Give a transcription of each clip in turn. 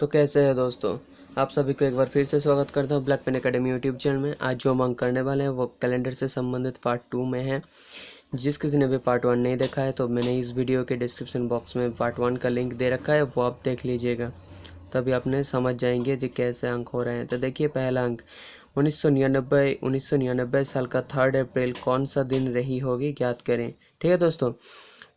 तो कैसे है दोस्तों। आप सभी को एक बार फिर से स्वागत करता हूँ Black Pen Academy YouTube channel में। आज जो हम अंक करने वाले हैं वो कैलेंडर से संबंधित पार्ट 2 में है। जिस किसी ने भी पार्ट 1 नहीं देखा है तो मैंने इस वीडियो के डिस्क्रिप्शन बॉक्स में पार्ट 1 का लिंक दे रखा है, वो आप देख लीजिएगा, तभी आपने समझ जाएंगे कि कैसे अंक हो रहे हैं। तो देखिए पहला अंक 1999 साल का 3 अप्रैल कौन सा दिन रही होगी, ज्ञात करें। ठीक है दोस्तों,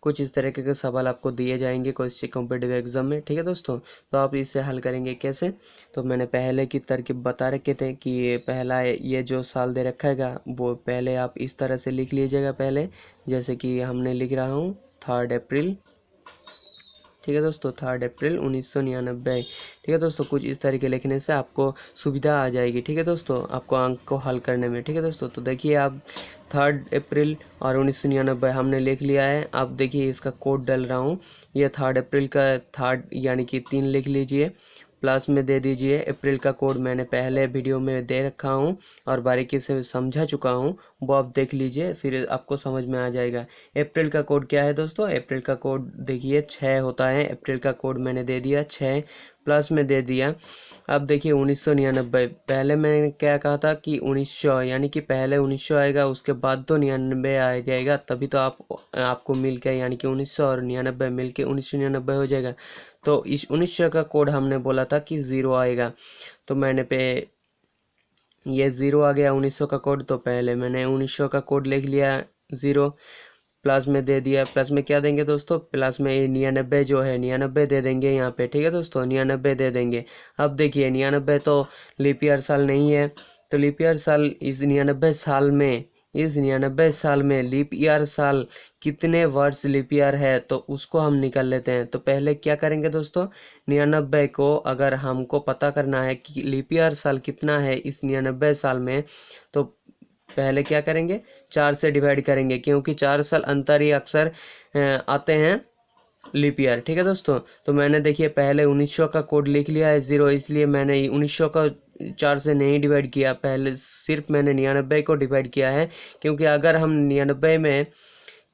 कुछ इस तरीके के सवाल आपको दिए जाएंगे कोई कॉम्पिटिटिव एग्जाम में। ठीक है दोस्तों, तो आप इसे हल करेंगे कैसे। तो मैंने पहले की तरकीब बता रखे थे कि ये पहला ये जो साल दे रखा है वो पहले आप इस तरह से लिख लीजिएगा पहले, जैसे कि हमने लिख रहा हूँ 3 अप्रैल। ठीक है दोस्तों, 3 अप्रैल 1999। ठीक है दोस्तों, कुछ इस तरीके लिखने से आपको सुविधा आ जाएगी। ठीक है दोस्तों, आपको अंक को हल करने में। ठीक है दोस्तों, तो देखिए आप 3 अप्रैल और 1999 हमने लिख लिया है। आप देखिए इसका कोड डाल रहा हूँ। ये 3 अप्रैल का 3 यानी कि 3 लिख लीजिए, प्लस में दे दीजिए। अप्रैल का कोड मैंने पहले वीडियो में दे रखा हूँ और बारीकी से समझा चुका हूँ, वो आप देख लीजिए, फिर आपको समझ में आ जाएगा। अप्रैल का कोड क्या है दोस्तों, अप्रैल का कोड देखिए 6 होता है। अप्रैल का कोड मैंने दे दिया 6, प्लस में दे दिया। अब देखिए 1999, पहले मैंने क्या कहा था कि 1900 यानी कि पहले 1900 आएगा, उसके बाद तो 99 आ जाएगा, तभी तो आपको मिल के यानी कि 1900 और 99 मिल के 1999 हो जाएगा। तो इस 1900 का कोड हमने बोला था कि 0 आएगा, तो मैंने ये 0 आ गया 1900 का कोड। तो पहले मैंने 1900 का कोड लिख लिया 0, प्लस में दे दिया। प्लस में क्या देंगे दोस्तों, प्लस में 99 जो है 99 दे देंगे यहाँ पे। ठीक है दोस्तों, 99 दे देंगे। अब देखिए 99 तो लीप ईयर साल नहीं है, तो लीप ईयर साल इस 99 साल में लीप ईयर साल कितने वर्ष लीप ईयर है, तो उसको हम निकाल लेते हैं। तो पहले क्या करेंगे दोस्तों, 99 को अगर हमको पता करना है कि लीप ईयर साल कितना है इस 99 साल में, तो पहले क्या करेंगे, 4 से डिवाइड करेंगे, क्योंकि 4 साल अंतर ही अक्सर आते हैं लीप ईयर। ठीक है दोस्तों, तो मैंने देखिए पहले 1900 का कोड लिख लिया है 0, इसलिए मैंने 1900 का 4 से नहीं डिवाइड किया, पहले सिर्फ मैंने 99 को डिवाइड किया है। क्योंकि अगर हम 99 में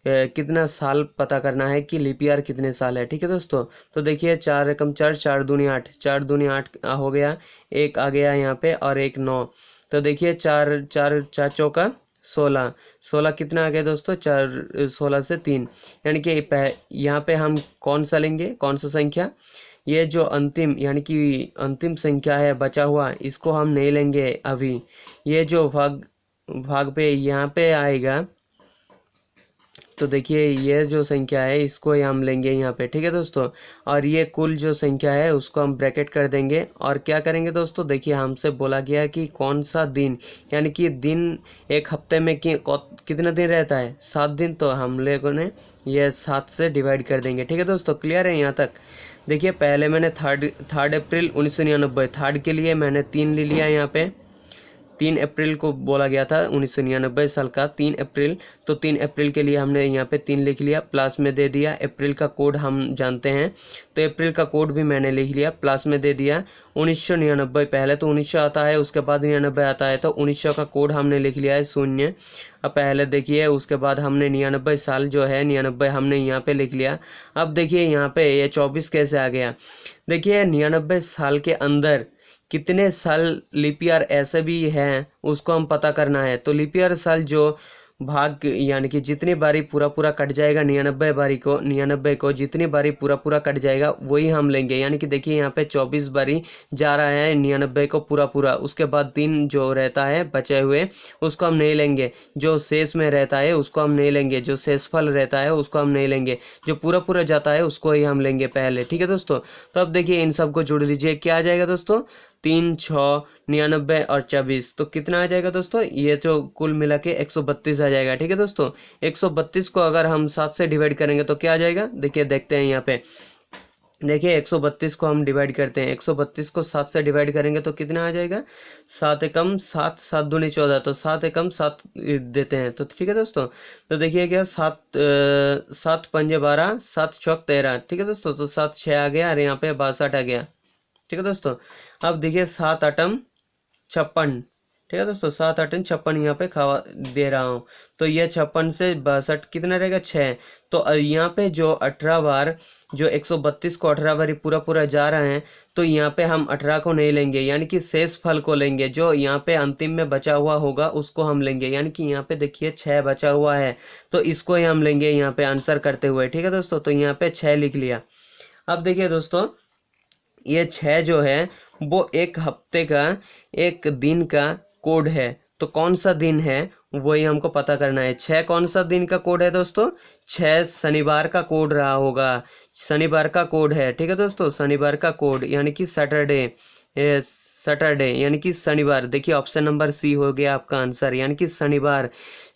कितना साल पता करना है कि लीप ईयर कितने साल है। ठीक है दोस्तों, तो देखिए 4 एकम 4, 4 दूनी 8, 4 दूनी 8 हो गया, एक आ गया यहाँ पे और एक 9। तो देखिए 4 4 4 चौका 16, 16 कितना आ गया दोस्तों, 4 16 से 3, यानी कि यहाँ पे हम कौन सा लेंगे, कौन सा संख्या, ये जो अंतिम यानी कि अंतिम संख्या है बचा हुआ, इसको हम नहीं लेंगे अभी। ये जो भाग पे यहाँ पे आएगा, तो देखिए ये जो संख्या है इसको हम लेंगे यहाँ पे। ठीक है दोस्तों, और ये कुल जो संख्या है उसको हम ब्रैकेट कर देंगे। और क्या करेंगे दोस्तों, देखिए हमसे बोला गया है कि कौन सा दिन, यानी कि दिन एक हफ्ते में कितना दिन रहता है, 7 दिन, तो हम लोगों ने ये 7 से डिवाइड कर देंगे। ठीक है दोस्तों, क्लियर है यहाँ तक। देखिए पहले मैंने 3 अप्रैल 1999 3 के लिए मैंने 3 ले लिया यहाँ पे। 3 अप्रैल को बोला गया था 1999 साल का 3 अप्रैल, तो 3 अप्रैल के लिए हमने यहाँ पे 3 लिख लिया, प्लस में दे दिया। अप्रैल का कोड हम जानते हैं, तो अप्रैल का कोड भी मैंने लिख लिया, प्लस में दे दिया। 1999, पहले तो 1900 आता है, उसके बाद 99 आता है, तो 1900 का कोड हमने लिख लिया है 0। अब पहले देखिए उसके बाद हमने 99 साल जो है 99 हमने यहाँ पे लिख लिया। अब देखिए यहाँ पे ये 24 कैसे आ गया, देखिए 99 साल के अंदर कितने साल लीप ईयर ऐसे भी हैं उसको हम पता करना है। तो लीप ईयर साल जो भाग यानी कि जितनी बारी पूरा कट जाएगा 99 को जितनी बारी पूरा कट जाएगा वही हम लेंगे। यानी कि देखिए यहाँ पे 24 बारी जा रहा है 99 को पूरा, उसके बाद 3 जो रहता है बचे हुए उसको हम नहीं लेंगे, जो शेष में रहता है उसको हम नहीं लेंगे, जो शेषफल रहता है उसको हम नहीं लेंगे, जो पूरा जाता है उसको ही हम लेंगे पहले। ठीक है दोस्तों, तो अब देखिए इन सबको जोड़ लीजिए, क्या आ जाएगा दोस्तों, 3 6 99 और 24, तो कितना आ जाएगा दोस्तों, ये जो कुल मिला के 132 आ जाएगा। ठीक है दोस्तों, 132 को अगर हम 7 से डिवाइड करेंगे तो क्या आ जाएगा, देखिए देखते हैं यहाँ पे। देखिए 132 को हम डिवाइड करते हैं, 132 को 7 से डिवाइड करेंगे तो कितना आ जाएगा, 7 एकम 7, 7 दूनी 14, तो 7 एकम 7 देते हैं। तो ठीक है दोस्तों, तो देखिए क्या 7 पंजे 12, 7 चौक 13। ठीक है दोस्तों, तो 7 6 आ गया और यहाँ पे 62 आ गया। ठीक है दोस्तों, अब देखिए 7 8 56। ठीक है दोस्तों, 7 8 56 यहाँ पे खवा दे रहा हूँ, तो ये 56 से 62 कितना रहेगा, 6। तो यहाँ पे जो 18 बार जो 132 को 18 बारी पूरा पूरा जा रहे हैं, तो यहाँ पे हम 18 को नहीं लेंगे, यानी कि शेष फल को लेंगे। जो यहाँ पे अंतिम में बचा हुआ होगा उसको हम लेंगे, यानी कि यहाँ पे देखिए 6 बचा हुआ है, तो इसको ही हम लेंगे यहाँ पे आंसर करते हुए। ठीक है दोस्तों, तो यहाँ पे 6 लिख लिया। अब देखिए दोस्तों, ये 6 जो है वो एक हफ्ते का, एक दिन का कोड है। तो कौन सा दिन है वही हमको पता करना है। 6 कौन सा दिन का कोड है दोस्तों? 6 शनिवार का कोड रहा होगा, शनिवार का कोड है। ठीक है दोस्तों, शनिवार का कोड यानी कि सैटरडे, सैटरडे यानी कि शनिवार। देखिए ऑप्शन नंबर सी हो गया आपका आंसर, यानी कि शनिवार।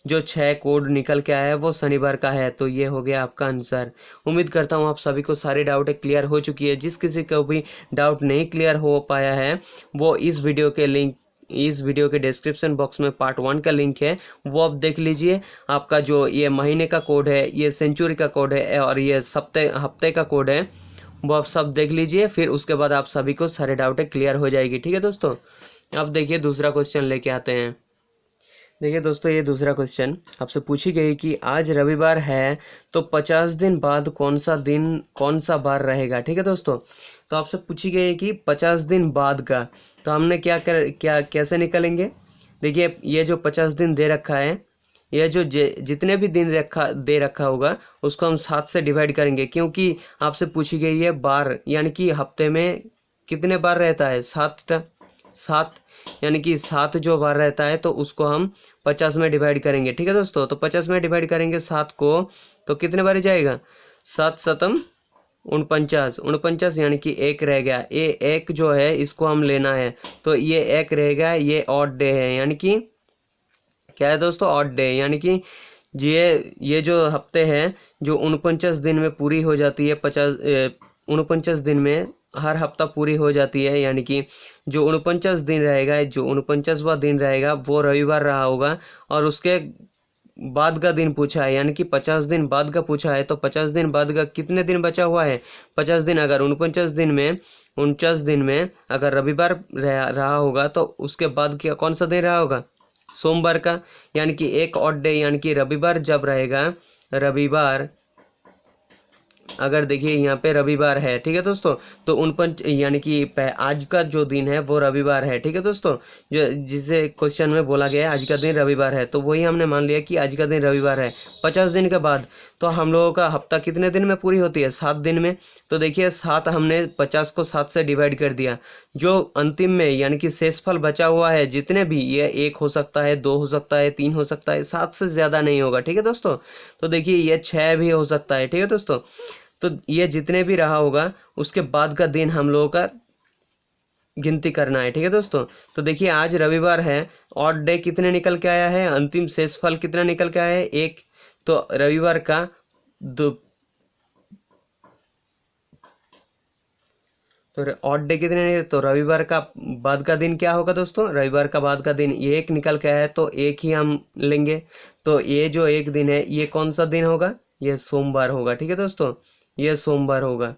जो 6 कोड निकल के आया है वो शनिवार का है, तो ये हो गया आपका आंसर। उम्मीद करता हूँ आप सभी को सारी डाउट क्लियर हो चुकी है। जिस किसी को भी डाउट नहीं क्लियर हो पाया है वो इस वीडियो के डिस्क्रिप्शन बॉक्स में पार्ट 1 का लिंक है, वो आप देख लीजिए। आपका जो ये महीने का कोड है, ये सेंचुरी का कोड है और ये हफ्ते का कोड है, वो आप सब देख लीजिए। फिर उसके बाद आप सभी को सारे डाउटें क्लियर हो जाएगी। ठीक है दोस्तों, अब देखिए दूसरा क्वेश्चन लेके आते हैं। देखिए दोस्तों, ये दूसरा क्वेश्चन आपसे पूछी गई कि आज रविवार है तो 50 दिन बाद कौन सा बार रहेगा। ठीक है दोस्तों, तो आपसे पूछी गई है कि 50 दिन बाद का, तो हमने कैसे निकालेंगे। देखिए ये जो 50 दिन दे रखा है, यह जो जितने भी दिन दे रखा होगा उसको हम 7 से डिवाइड करेंगे, क्योंकि आपसे पूछी गई है बार, यानी कि हफ्ते में कितने बार रहता है? 7 यानी कि 7 जो बार रहता है, तो उसको हम 50 में डिवाइड करेंगे। ठीक है दोस्तों, तो 50 में डिवाइड करेंगे 7 को, तो कितने बार जाएगा? 7 सतम 49, यानी कि 1 रह गया। ये 1 जो है इसको हम लेना है, तो ये 1 रहेगा, ये ऑड डे है, यानी कि क्या है दोस्तों? Odd day. यानी कि ये जो हफ्ते हैं जो 49 दिन में पूरी हो जाती है, 49 दिन में हर हफ्ता पूरी हो जाती है, यानी कि जो 49 दिन रहेगा, जो 49वां दिन रहेगा वो रविवार रहा होगा। और उसके बाद का दिन पूछा है, यानी कि 50 दिन बाद का पूछा है, तो 50 दिन बाद का कितने दिन बचा हुआ है? 50 दिन। अगर 49 दिन में अगर रविवार रहा होगा, तो उसके बाद क्या कौन सा दिन रहा होगा? सोमवार का, यानी कि एक ऑड डे, यानी कि रविवार जब रहेगा, रविवार अगर देखिए यहाँ पे रविवार है, ठीक है दोस्तों, तो 49 यानी कि आज का जो दिन है वो रविवार है। ठीक है दोस्तों, जो जिसे क्वेश्चन में बोला गया है आज का दिन रविवार है, तो वही हमने मान लिया कि आज का दिन रविवार है। 50 दिन के बाद तो हम लोगों का हफ्ता कितने दिन में पूरी होती है? 7 दिन में। तो देखिए 7 हमने 50 को 7 से डिवाइड कर दिया। जो अंतिम में यानी कि शेषफल बचा हुआ है, जितने भी, ये 1 हो सकता है, 2 हो सकता है, 3 हो सकता है, 7 से ज़्यादा नहीं होगा। ठीक है दोस्तों, तो देखिए ये 6 भी हो सकता है। ठीक है दोस्तों, तो ये जितने भी रहा होगा उसके बाद का दिन हम लोगों का गिनती करना है। ठीक है दोस्तों, तो देखिए आज रविवार है, ऑड डे कितने निकल के आया है, अंतिम शेषफल कितना निकल के आया है? 1। तो रविवार का तो ऑड डे कितने, तो रविवार का बाद का दिन क्या होगा दोस्तों? रविवार का बाद का दिन ये 1 निकल के आया है, तो 1 ही हम लेंगे। तो ये जो 1 दिन है ये कौन सा दिन होगा? ये सोमवार होगा। ठीक है दोस्तों, ये सोमवार होगा,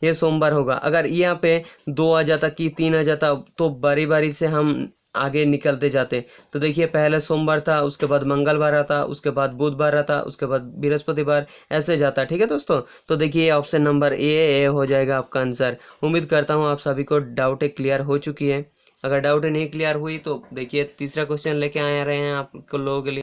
ये सोमवार होगा। अगर यहाँ पे 2 आ जाता कि 3 आ जाता, तो बारी बारी से हम आगे निकलते जाते। तो देखिए पहले सोमवार था, उसके बाद मंगलवार आता, उसके बाद बुधवार आता, उसके बाद बृहस्पतिवार, ऐसे जाता। ठीक है दोस्तों, तो देखिए ऑप्शन नंबर ए हो जाएगा आपका आंसर। उम्मीद करता हूँ आप सभी को डाउट क्लियर हो चुकी है। अगर डाउट नहीं क्लियर हुई तो देखिए तीसरा क्वेश्चन लेके आ रहे हैं आप लोगों के लिए।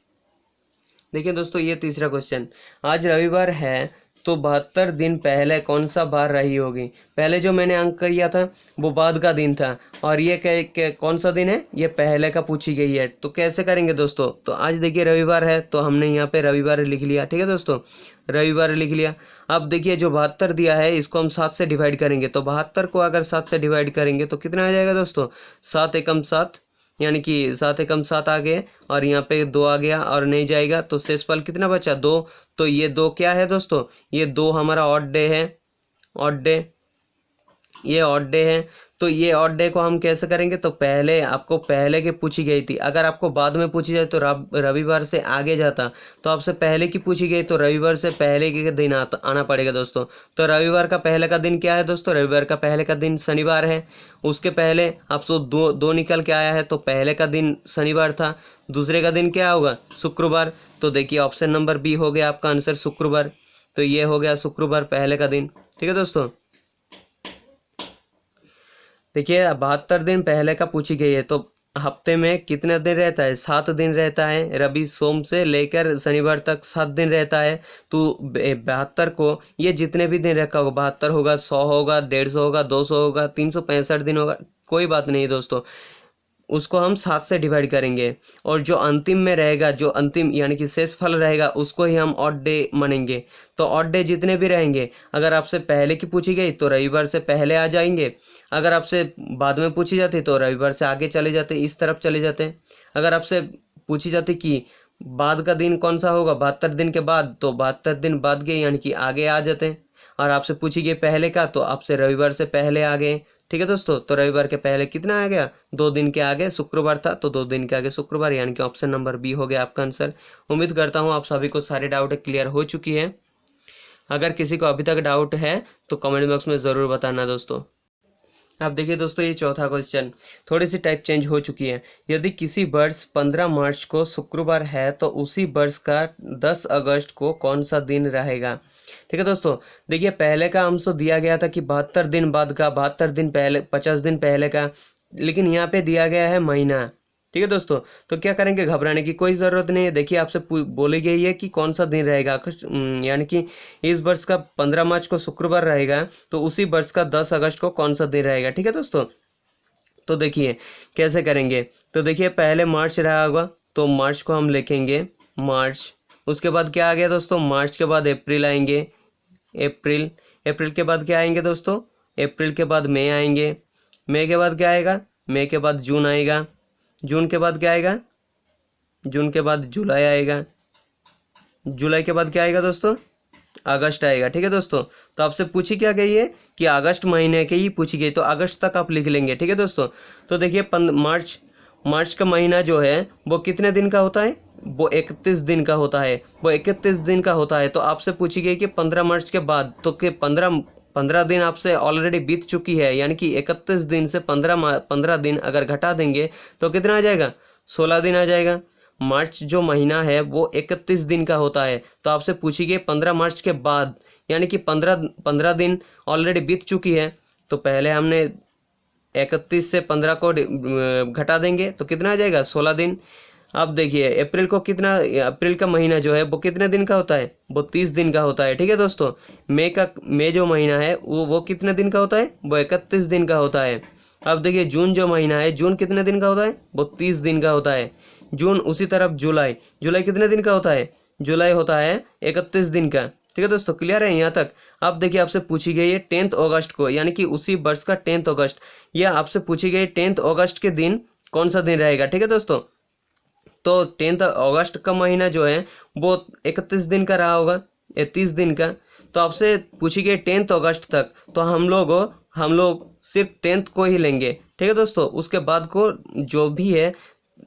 देखिए दोस्तों, ये तीसरा क्वेश्चन, आज रविवार है तो 72 दिन पहले कौन सा बार रही होगी। पहले जो मैंने अंक किया था वो बाद का दिन था, और ये कौन सा दिन है? ये पहले का पूछी गई है। तो कैसे करेंगे दोस्तों? तो आज देखिए रविवार है, तो हमने यहाँ पे रविवार लिख लिया। ठीक है दोस्तों, रविवार लिख लिया। अब देखिए जो 72 दिया है इसको हम 7 से डिवाइड करेंगे, तो 72 को अगर 7 से डिवाइड करेंगे तो कितना आ जाएगा दोस्तों? 7 एकम 7, यानी कि 7 एकम 7 आ गए, और यहाँ पे 2 आ गया और नहीं जाएगा, तो शेषफल कितना बचा? 2। तो ये 2 क्या है दोस्तों? ये 2 हमारा ऑड डे है, ऑड डे, ये ऑड डे है। तो ये ऑड डे को हम कैसे करेंगे? तो पहले आपको पहले की पूछी गई थी, अगर आपको बाद में पूछी जाए तो रविवार से आगे जाता, तो आपसे पहले की पूछी गई तो रविवार से पहले के दिन आना पड़ेगा दोस्तों। तो रविवार का पहले का दिन क्या है दोस्तों? रविवार का पहले का दिन शनिवार है। उसके पहले आपसे दो निकल के आया है, तो पहले का दिन शनिवार था, दूसरे का दिन क्या होगा? शुक्रवार। तो देखिए ऑप्शन नंबर बी हो गया आपका आंसर, शुक्रवार। तो ये हो गया शुक्रवार पहले का दिन। ठीक है दोस्तों, देखिए 72 दिन पहले का पूछी गई है, तो हफ्ते में कितने दिन रहता है? 7 दिन रहता है। रवि सोम से लेकर शनिवार तक 7 दिन रहता है। तो 72 को ये जितने भी दिन रखा होगा, 72 होगा, 100 होगा, 150 होगा, 200 होगा, 365 दिन होगा, कोई बात नहीं दोस्तों, उसको हम 7 से डिवाइड करेंगे और जो अंतिम में रहेगा, जो अंतिम यानी कि शेष फल रहेगा, उसको ही हम ऑड डे मानेंगे। तो ऑड डे जितने भी रहेंगे, अगर आपसे पहले की पूछी गई तो रविवार से पहले आ जाएंगे, अगर आपसे बाद में पूछी जाती तो रविवार से आगे चले जाते, इस तरफ चले जाते। अगर आपसे पूछी जाती कि बाद का दिन कौन सा होगा 72 दिन के बाद, तो 72 दिन बाद के यानी कि आगे आ जाते। और आपसे पूछी गई पहले का, तो आपसे रविवार से पहले आ गए। ठीक है दोस्तों, तो रविवार के पहले कितना आ गया? 2 दिन के आगे शुक्रवार था, तो 2 दिन के आगे शुक्रवार, यानी कि ऑप्शन नंबर बी हो गया आपका आंसर। उम्मीद करता हूँ आप सभी को सारे डाउट क्लियर हो चुकी है। अगर किसी को अभी तक डाउट है तो कमेंट बॉक्स में ज़रूर बताना दोस्तों। अब देखिए दोस्तों, ये चौथा क्वेश्चन, थोड़ी सी टाइप चेंज हो चुकी है। यदि किसी वर्ष 15 मार्च को शुक्रवार है तो उसी वर्ष का 10 अगस्त को कौन सा दिन रहेगा? ठीक है दोस्तों, देखिए पहले का हमसे दिया गया था कि 72 दिन बाद का, 72 दिन पहले, 50 दिन पहले का, लेकिन यहाँ पे दिया गया है महीना। ठीक है दोस्तों, तो क्या करेंगे, घबराने की कोई ज़रूरत नहीं है। देखिए आपसे बोली गई है कि कौन सा दिन रहेगा, यानी कि इस वर्ष का 15 मार्च को शुक्रवार रहेगा, तो उसी वर्ष का 10 अगस्त को कौन सा दिन रहेगा। ठीक है दोस्तों, तो देखिए कैसे करेंगे। तो देखिए पहले मार्च रहा होगा, तो मार्च को हम लिखेंगे मार्च। उसके बाद क्या आ गया दोस्तों, मार्च के बाद अप्रैल आएंगे, अप्रैल। अप्रैल के बाद क्या आएंगे दोस्तों, अप्रैल के बाद मई आएंगे। मई के बाद क्या आएगा, मई के बाद जून आएगा। जून के बाद क्या आएगा, जून के बाद जुलाई आएगा। जुलाई के बाद क्या आएगा दोस्तों, अगस्त आएगा। ठीक है दोस्तों, तो आपसे पूछी क्या गई है कि अगस्त महीने की ही पूछी गई, तो अगस्त तक आप लिख लेंगे। ठीक है दोस्तों, तो देखिए मार्च का महीना जो है वो कितने दिन का होता है, वो 31 दिन का होता है, वो 31 दिन का होता है। तो आपसे पूछी गई कि 15 मार्च के बाद, तो कि 15 दिन आपसे ऑलरेडी बीत चुकी है, यानी कि 31 दिन से 15 दिन अगर घटा देंगे तो कितना आ जाएगा, 16 दिन आ जाएगा। मार्च जो महीना है वो 31 दिन का होता है। तो आपसे पूछी गई 15 मार्च के बाद, यानी कि 15 दिन ऑलरेडी बीत चुकी है, तो पहले हमने 31 से 15 को घटा देंगे तो कितना आ जाएगा, 16 दिन। अब देखिए अप्रैल को कितना, अप्रैल का महीना जो है वो कितने दिन का होता है, वो 30 दिन का होता है। ठीक है दोस्तों, मई जो महीना है वो कितने दिन का होता है, वो 31 दिन का होता है। अब देखिए जून जो महीना है, जून कितने दिन का होता है, वो 30 दिन का होता है। जून, उसी तरफ जुलाई, जुलाई कितने दिन का होता है, जुलाई होता है 31 दिन का। ठीक है दोस्तों, क्लियर है यहाँ तक। अब देखिए आपसे पूछी गई है 10 अगस्त को, यानी कि उसी वर्ष का 10 अगस्त, यह आपसे पूछी गई 10 अगस्त के दिन कौन सा दिन रहेगा। ठीक है दोस्तों, तो 10 अगस्त का महीना जो है वो 31 दिन का रहा होगा, 30 दिन का। तो आपसे पूछी गई 10 अगस्त तक, तो हम लोग सिर्फ 10 को ही लेंगे। ठीक है दोस्तों, उसके बाद को जो भी है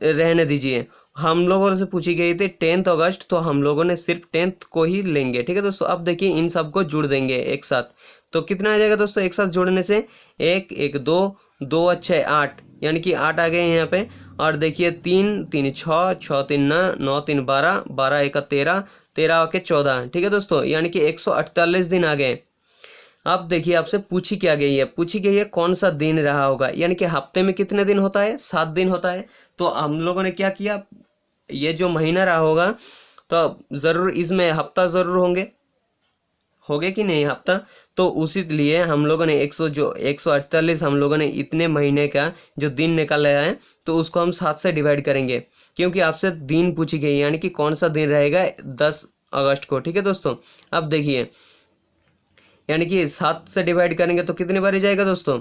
रहने दीजिए। हम लोगों से पूछी गई थी 10 अगस्त, तो हम लोगों ने सिर्फ 10 को ही लेंगे। ठीक है दोस्तों, अब देखिए इन सब को जोड़ देंगे एक साथ, तो कितना आ जाएगा दोस्तों, एक साथ जोड़ने से 1 1 2 2 अच्छे 8, यानी कि 8 आ गए यहाँ पे। और देखिए 3 3 6 6 3 9 9 3 12 12 1 13 13 के 14। ठीक है दोस्तों, यानी कि 148 दिन आ गए। अब देखिए आपसे पूछी क्या गई है, पूछी गई है कौन सा दिन रहा होगा, यानी कि हफ्ते में कितने दिन होता है, 7 दिन होता है। तो हम लोगों ने क्या किया, ये जो महीना रहा होगा तो ज़रूर इसमें हफ्ता ज़रूर होंगे कि नहीं हफ्ता, तो उसी लिए हम लोगों ने 148 हम लोगों ने इतने महीने का जो दिन निकाला है, तो उसको हम 7 से डिवाइड करेंगे, क्योंकि आपसे दिन पूछी गई, यानी कि कौन सा दिन रहेगा 10 अगस्त को। ठीक है दोस्तों, अब देखिए यानी कि 7 से डिवाइड करेंगे तो कितनी बारी जाएगा दोस्तों,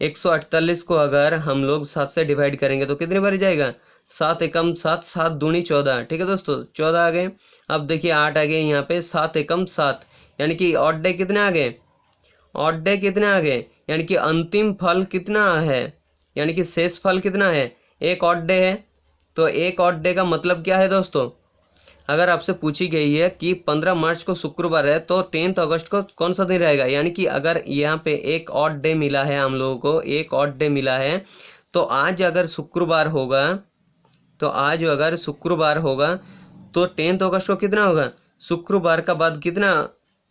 148 को अगर हम लोग 7 से डिवाइड करेंगे तो कितनी बारी जाएगा, 7 एकम 7, 7 दूनी 14। ठीक है दोस्तों, 14 आ गए। अब देखिए 8 आ गए यहाँ पे, 7 एकम 7, यानी कि ऑड डे कितने आ गए, ऑड डे कितने आ गए, यानी कि अंतिम फल कितना है, यानी कि शेष फल कितना है, एक ऑड डे है। तो एक ऑड डे का मतलब क्या है दोस्तों, अगर आपसे पूछी गई है कि 15 मार्च को शुक्रवार है तो 10 अगस्त को कौन सा दिन रहेगा, यानी कि अगर यहाँ पे एक ऑड डे मिला है, हम लोगों को एक ऑड डे मिला है, तो आज अगर शुक्रवार होगा, तो आज अगर शुक्रवार होगा तो 10 अगस्त को कितना होगा, शुक्रवार का बाद कितना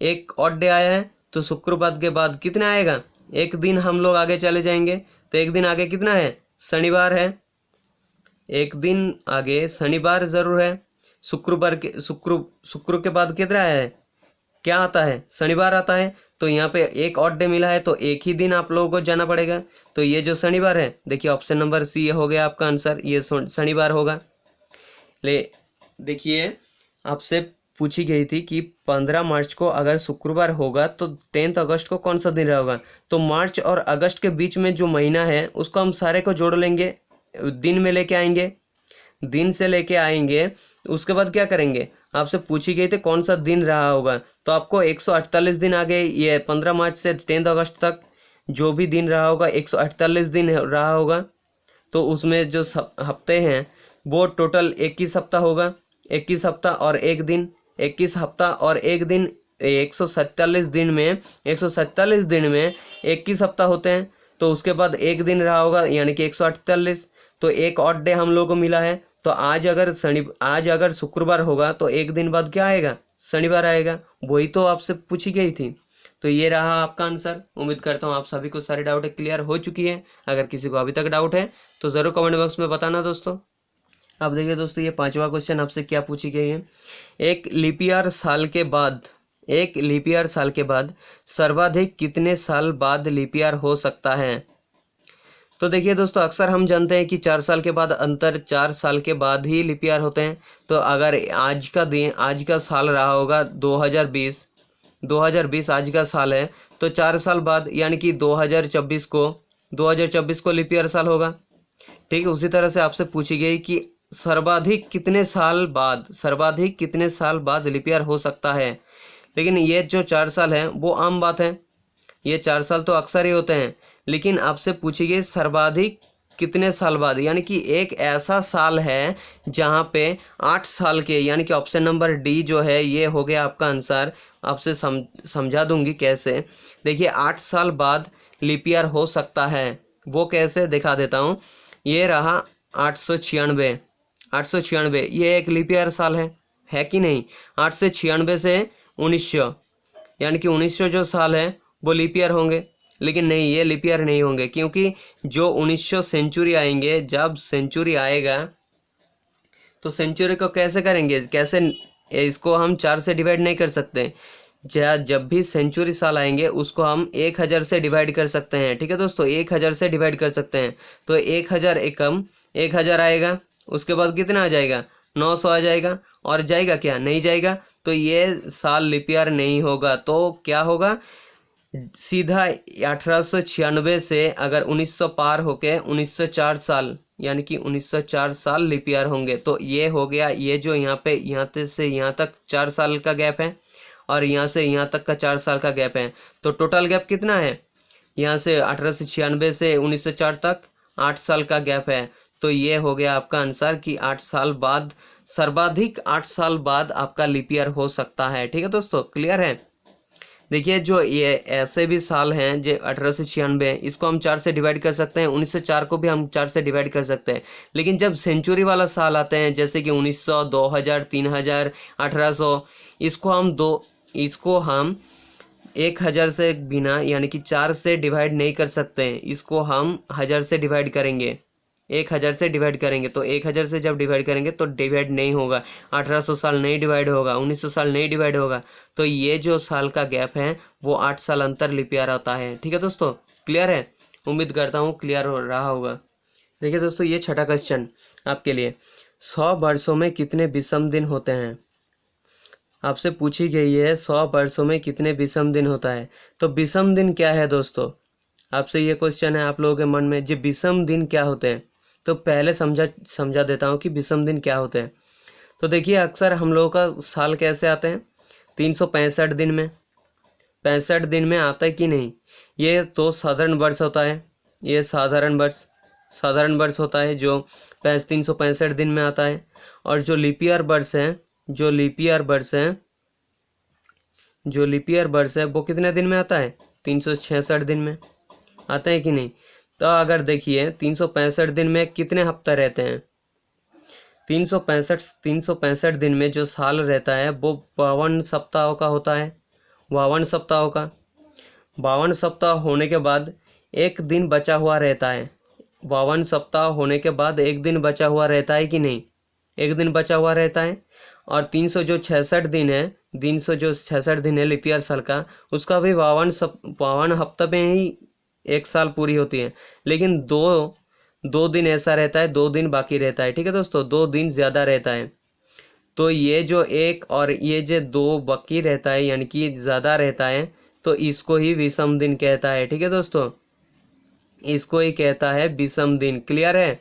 एक ऑड डे आया है, तो शुक्रवार के बाद कितना आएगा, एक दिन हम लोग आगे चले जाएंगे, तो एक दिन आगे कितना है, शनिवार है, एक दिन आगे शनिवार जरूर है। शुक्रवार के शुक्र के बाद कितना है, क्या आता है, शनिवार आता है। तो यहाँ पे एक ऑड डे मिला है, तो एक ही दिन आप लोगों को जाना पड़ेगा। तो ये जो शनिवार है, देखिए ऑप्शन नंबर सी हो गया आपका आंसर, ये शनिवार होगा। देखिए आपसे पूछी गई थी कि 15 मार्च को अगर शुक्रवार होगा तो 10 अगस्त को कौन सा दिन रहेगा। तो मार्च और अगस्त के बीच में जो महीना है उसको हम सारे को जोड़ लेंगे, दिन में लेके आएंगे, दिन से लेके आएंगे। उसके बाद क्या करेंगे, आपसे पूछी गई थी कौन सा दिन रहा होगा, तो आपको 148 दिन आगे, ये 15 मार्च से 10 अगस्त तक जो भी दिन रहा होगा 148 दिन रहा होगा। तो उसमें जो हफ्ते हैं वो टोटल 21 हफ्ता होगा, 21 हफ्ता और एक दिन, 21 हफ्ता और एक दिन, 147 दिन में 147 दिन में 21 हफ्ता होते हैं। तो उसके बाद एक दिन रहा होगा यानी कि 148। तो एक ऑड डे हम लोगों को मिला है। तो आज अगर शुक्रवार होगा तो एक दिन बाद क्या आएगा, शनिवार आएगा। वही तो आपसे पूछी गई थी। तो ये रहा आपका आंसर। उम्मीद करता हूँ आप सभी को सारी डाउट क्लियर हो चुकी है। अगर किसी को अभी तक डाउट है तो ज़रूर कमेंट बॉक्स में बताना दोस्तों। अब देखिए दोस्तों, ये 5वां क्वेश्चन आपसे क्या पूछी गई है, एक लीप ईयर साल के बाद सर्वाधिक कितने साल बाद लीप ईयर हो सकता है। तो देखिए दोस्तों, अक्सर हम जानते हैं कि 4 साल के बाद अंतर 4 साल के बाद ही लीप ईयर होते हैं। तो अगर आज का साल रहा होगा 2020 आज का साल है, तो 4 साल बाद यानी कि 2024 को लीप ईयर साल होगा। ठीक है, उसी तरह से आपसे पूछी गई कि सर्वाधिक कितने साल बाद लीप ईयर हो सकता है। लेकिन ये जो 4 साल है वो आम बात है, ये 4 साल तो अक्सर ही होते हैं। लेकिन आपसे पूछी गई सर्वाधिक कितने साल बाद, यानी कि एक ऐसा साल है जहाँ पे 8 साल के, यानी कि ऑप्शन नंबर डी जो है ये हो गया आपका आंसर। आपसे समझा दूंगी कैसे। देखिए 8 साल बाद लीप ईयर हो सकता है, वो कैसे दिखा देता हूँ। ये रहा 896, ये एक लीप ईयर साल है कि नहीं। 896 से 1900, यानी कि 1900 जो साल है वो लीप ईयर होंगे। लेकिन नहीं, ये लीप ईयर नहीं होंगे, क्योंकि जो 1900 सेंचुरी आएंगे, जब सेंचुरी आएगा तो सेंचुरी को कैसे करेंगे, कैसे, इसको हम 4 से डिवाइड नहीं कर सकते। जब भी सेंचुरी साल आएंगे उसको हम 1000 से डिवाइड कर सकते हैं। ठीक है दोस्तों, 1000 से डिवाइड कर सकते हैं। तो 1000 एकम 1000 आएगा, उसके बाद कितना आ जाएगा, 900 आ जाएगा। और जाएगा क्या, नहीं जाएगा। तो ये साल लीप ईयर नहीं होगा। तो क्या होगा, सीधा 1896 से अगर 1900 पार होके 1904 साल, यानी कि 1904 साल लीप ईयर होंगे। तो ये हो गया, ये जो यहाँ से यहाँ तक 4 साल का गैप है और यहाँ से यहाँ तक का 4 साल का गैप है। तो टोटल गैप कितना है, यहाँ से 1896 से 1904 तक 8 साल का गैप है। तो ये हो गया आपका आंसर कि 8 साल बाद, सर्वाधिक 8 साल बाद आपका लीप ईयर हो सकता है। ठीक है दोस्तों, क्लियर है। देखिए जो ये ऐसे भी साल हैं जो 1896, इसको हम 4 से डिवाइड कर सकते हैं। 1904 को भी हम 4 से डिवाइड कर सकते हैं। लेकिन जब सेंचुरी वाला साल आते हैं, जैसे कि 1900, 2000, 3000, 1800, इसको हम 1000 से बिना, यानी कि 4 से डिवाइड नहीं कर सकते हैं। इसको हम 1000 से डिवाइड करेंगे, 1000 से डिवाइड करेंगे। तो 1000 से जब डिवाइड करेंगे तो डिवाइड नहीं होगा, 1800 साल नहीं डिवाइड होगा, 1900 साल नहीं डिवाइड होगा। तो ये जो साल का गैप है वो 8 साल अंतर लीप ईयर आता है। ठीक है दोस्तों, क्लियर है। उम्मीद करता हूँ क्लियर हो रहा होगा। देखिए दोस्तों, ये 6ठा क्वेश्चन आपके लिए, 100 वर्षों में कितने विषम दिन होते हैं। आपसे पूछी गई है 100 वर्षों में कितने विषम दिन होता है। तो विषम दिन क्या है दोस्तों, आपसे ये क्वेश्चन है आप लोगों के मन में, जी विषम दिन क्या होते हैं। तो पहले समझा देता हूँ कि विषम दिन क्या होते हैं। तो देखिए अक्सर हम लोगों का साल कैसे आते हैं, 365 दिन में, 65 दिन में आता है कि नहीं। ये तो साधारण वर्ष होता है, ये साधारण वर्ष होता है जो 365 दिन में आता है। और जो लीप ईयर वर्ष है वो कितने दिन में आता है, 366 दिन में आता है कि नहीं। तो अगर देखिए 365 दिन में कितने हफ्ता रहते हैं, 365 दिन में जो साल रहता है वो 52 सप्ताहों का होता है। 52 सप्ताह का। 52 सप्ताह होने के बाद एक दिन बचा हुआ रहता है। 52 सप्ताह होने के बाद एक दिन बचा हुआ रहता है कि नहीं? एक दिन बचा हुआ रहता है। और 366 दिन है, 366 दिन है लीप ईयर साल का, उसका भी 52 हफ्ते में ही एक साल पूरी होती है। लेकिन दो दिन ऐसा रहता है, 2 दिन बाकी रहता है। ठीक है दोस्तों, 2 दिन ज़्यादा रहता है। तो ये जो एक और ये जो 2 बाकी रहता है यानी कि ज़्यादा रहता है, तो इसको ही विषम दिन कहता है। ठीक है दोस्तों, इसको ही कहता है विषम दिन। क्लियर है?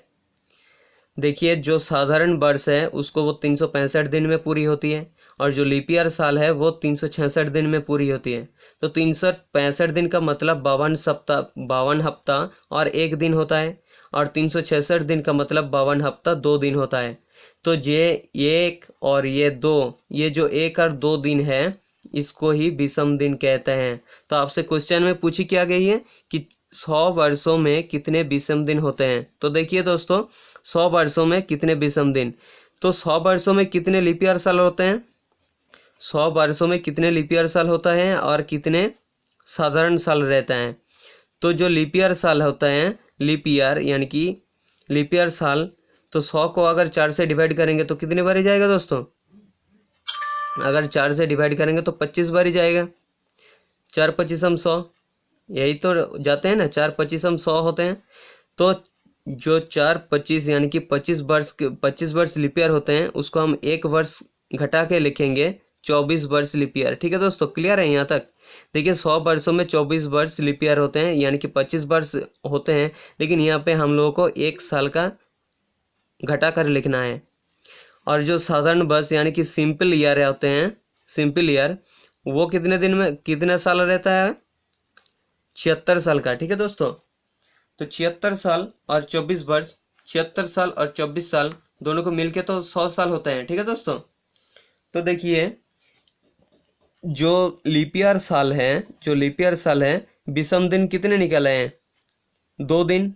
देखिए, जो साधारण वर्ष है उसको वो 365 दिन में पूरी होती है, और जो लीप ईयर साल है वो 366 दिन में पूरी होती है। तो 365 दिन का मतलब 52 हफ्ता और 1 दिन होता है, और 366 दिन का मतलब 52 हफ्ता 2 दिन होता है। तो ये 1 और ये 2, ये जो 1 और 2 दिन है इसको ही विषम दिन कहते हैं। तो आपसे क्वेश्चन में पूछी क्या गई है कि 100 वर्षों में कितने विषम दिन होते हैं? तो देखिए दोस्तों, 100 वर्षों में कितने विषम दिन, तो 100 वर्षों में कितने लीप ईयर साल होते हैं? 100 वर्षों में कितने लीप ईयर साल होता है और कितने साधारण साल रहते हैं? तो जो लीप ईयर साल होता है, लीप ईयर यानी कि लीप ईयर साल, तो 100 को अगर 4 से डिवाइड करेंगे तो कितने बार ही जाएगा दोस्तों? अगर 4 से डिवाइड करेंगे तो 25 बार ही जाएगा। 4 25 हम 100, यही तो जाते हैं ना, 4 25 हम 100 होते हैं। तो जो 4 25 यानी कि 25 वर्ष लीप ईयर होते हैं, उसको हम 1 वर्ष घटा के लिखेंगे 24 वर्ष लीप ईयर। ठीक है दोस्तों, क्लियर है यहाँ तक? देखिए, 100 वर्षों में 24 वर्ष लीप ईयर होते हैं यानी कि 25 वर्ष होते हैं, लेकिन यहाँ पे हम लोगों को 1 साल का घटा कर लिखना है। और जो साधारण वर्ष यानी कि सिंपल ईयर होते हैं, सिंपल ईयर, वो कितने दिन में कितने साल रहता है? 76 साल का। ठीक है दोस्तों, तो 76 साल और 24 वर्ष, 76 साल और 24 साल दोनों को मिलके तो 100 साल होते हैं। ठीक है दोस्तों, तो देखिए, जो लीप ईयर साल है, जो लीप ईयर साल है, विषम दिन कितने निकले हैं? 2 दिन।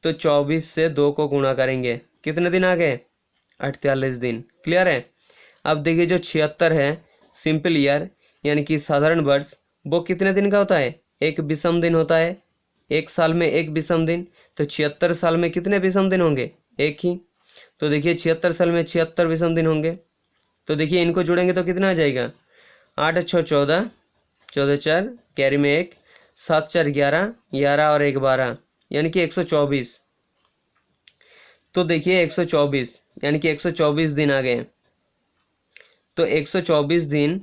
तो 24 से 2 को गुणा करेंगे, कितने दिन आ गए? 48 दिन। क्लियर है? अब देखिए, जो 76 है सिंपल ईयर यानी कि साधारण वर्ष, वो कितने दिन का होता है? 1 विषम दिन होता है। 1 साल में 1 विषम दिन। तो 76 साल में कितने विषम दिन होंगे? 1 ही। तो देखिए, 76 साल में 76 विषम दिन होंगे। तो देखिए, इनको जोड़ेंगे तो कितना आ जाएगा? 8 6 14, 14 4 कैरी में 1, 7 4 11, 11 और 1 12, यानी कि 124। तो देखिए, 124 यानी कि 124 दिन आ गए। तो 124 दिन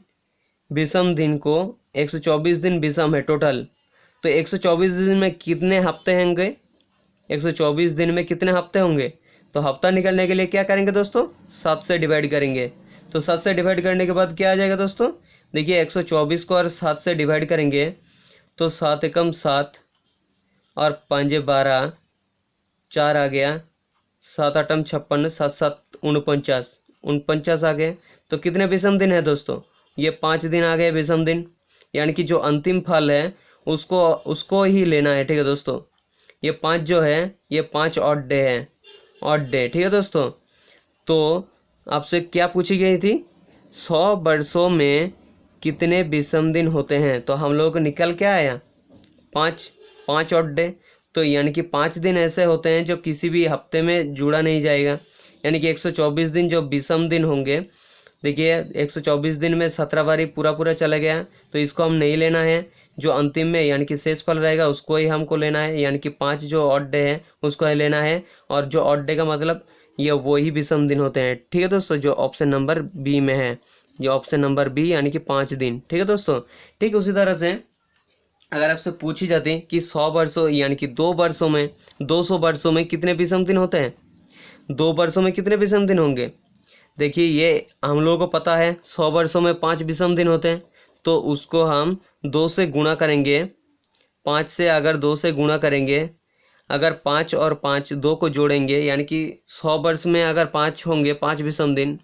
विषम दिन को, 124 दिन विषम है टोटल। तो 124 दिन में कितने हफ्ते होंगे? 124 दिन में कितने हफ्ते होंगे? तो हफ्ता निकलने के लिए क्या करेंगे दोस्तों? 7 से डिवाइड करेंगे। तो 7 से डिवाइड करने के बाद क्या आ जाएगा दोस्तों? देखिए, 124 को और 7 से डिवाइड करेंगे तो 7 एकम 7 और 5 12, 4 आ गया, 7 8 56, 7 7 49 आ गए। तो कितने विषम दिन है दोस्तों? ये 5 दिन आ गए विषम दिन, यानी कि जो अंतिम फल है उसको ही लेना है। ठीक है दोस्तों, ये 5 जो है ये 5 ऑड डे है, ऑड डे। ठीक है दोस्तों, तो आपसे क्या पूछी गई थी? 100 वर्षों में कितने विषम दिन होते हैं? तो हम लोग को निकल क्या आया? 5 ऑड डे। तो यानी कि 5 दिन ऐसे होते हैं जो किसी भी हफ्ते में जुड़ा नहीं जाएगा, यानी कि 124 दिन जो विषम दिन होंगे। देखिए, 124 दिन में 17 बारी पूरा चला गया, तो इसको हम नहीं लेना है। जो अंतिम में यानी कि शेष फल रहेगा उसको ही हमको लेना है, यानी कि 5 जो ऑड डे है उसको ही लेना है। और जो ऑड डे का मतलब ये वही विषम दिन होते हैं। ठीक है दोस्तों, जो ऑप्शन नंबर बी में है, ये ऑप्शन नंबर बी यानी कि 5 दिन। ठीक है दोस्तों, ठीक उसी तरह से अगर आपसे पूछी जाती कि 100 वर्षों यानी कि 2 वर्षों में, 200 वर्षों में कितने विषम दिन होते हैं? 2 वर्षों में कितने विषम दिन होंगे? देखिए, ये हम लोगों को पता है 100 वर्षों में 5 विषम दिन होते हैं, तो उसको हम 2 से गुणा करेंगे। 5 से अगर 2 से गुणा करेंगे, अगर 5 और 5 2 को जोड़ेंगे, यानी कि 100 वर्ष में अगर 5 होंगे, 5 विषम दिन,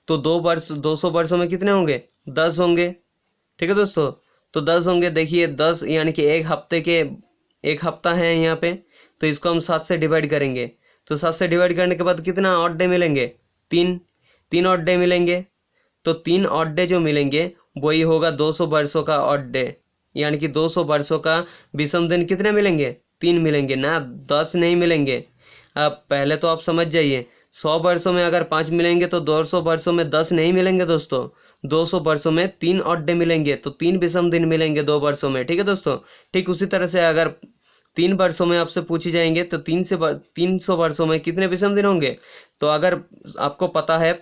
तो 200 वर्षों में कितने होंगे? 10 होंगे। ठीक है दोस्तों, तो 10 होंगे। देखिए, 10 यानी कि एक हफ्ता है यहाँ पे, तो इसको हम 7 से डिवाइड करेंगे। तो 7 से डिवाइड करने के बाद कितना ऑड डे मिलेंगे? 3 ऑड डे मिलेंगे। तो 3 ऑड डे जो मिलेंगे वही होगा 200 वर्षों का ऑड डे, यानी कि 200 वर्षों का विषम दिन कितने मिलेंगे? 3 मिलेंगे ना, 10 नहीं मिलेंगे। अब पहले तो आप समझ जाइए, 100 वर्षों में अगर 5 मिलेंगे तो 200 वर्षों में 10 नहीं मिलेंगे दोस्तों। 200 वर्षों में 3 ऑड डे मिलेंगे, तो 3 विषम दिन मिलेंगे 2 वर्षों में। ठीक है दोस्तों। ठीक उसी तरह से अगर 3 वर्षों में आपसे पूछी जाएंगे तो 300 वर्षों में कितने विषम दिन होंगे? तो अगर आपको पता है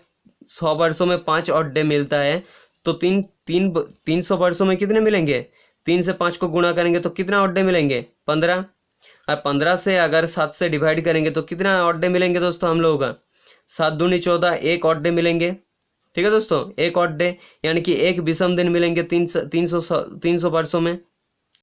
100 वर्षों में 5 ऑड डे मिलता है, तो 300 वर्षों में कितने मिलेंगे? 3 से 5 को गुणा करेंगे तो कितना ऑड डे मिलेंगे? 15। और 15 से अगर 7 से डिवाइड करेंगे तो कितना ऑड डे मिलेंगे दोस्तों हम लोगों का? 7 दूनी 14, एक ऑड डे मिलेंगे। ठीक है दोस्तों, एक ऑड डे, यानी कि एक विषम दिन मिलेंगे 300 वर्षों में।